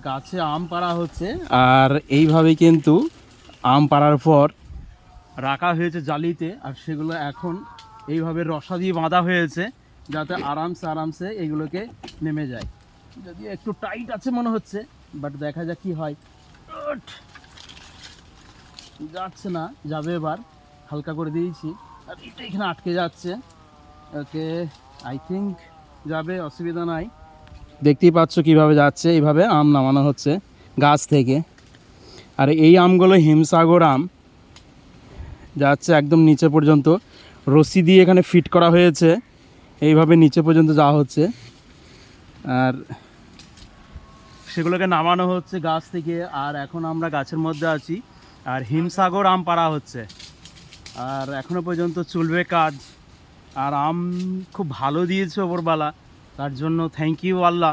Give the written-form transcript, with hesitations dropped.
গাছে আম পাড়া হচ্ছে, আর এইভাবে কিন্তু আম পাড়ার পর রাখা হয়েছে জালিতে, আর সেগুলো এখন এইভাবে রসা দিয়ে বাঁধা হয়েছে যাতে আরামসে এইগুলোকে নেমে যায়। যদিও একটু টাইট আছে মনে হচ্ছে, বাট দেখা যাক কি হয়। উঠ! যাচ্ছে না, যাবে এবার। হালকা করে দিয়েছি, আর এটা এখানে আটকে যাচ্ছে। ওকে, আই থিঙ্ক যাবে, অসুবিধা নাই। দেখতেই পাচ্ছ কিভাবে যাচ্ছে, এইভাবে আম নামানো হচ্ছে গাছ থেকে। আর এই আমগুলো হিমসাগর আম, যাচ্ছে একদম নিচে পর্যন্ত। রশি দিয়ে এখানে ফিট করা হয়েছে, এইভাবে নিচে পর্যন্ত যাওয়া হচ্ছে, আর সেগুলোকে নামানো হচ্ছে গাছ থেকে। আর এখন আমরা গাছের মধ্যে আছি, আর হিমসাগর আম পাড়া হচ্ছে, আর এখনো পর্যন্ত চলবে কাজ। আর আম খুব ভালো দিয়েছে ওপরবালা, তার জন্য থ্যাংক ইউ আল্লাহ।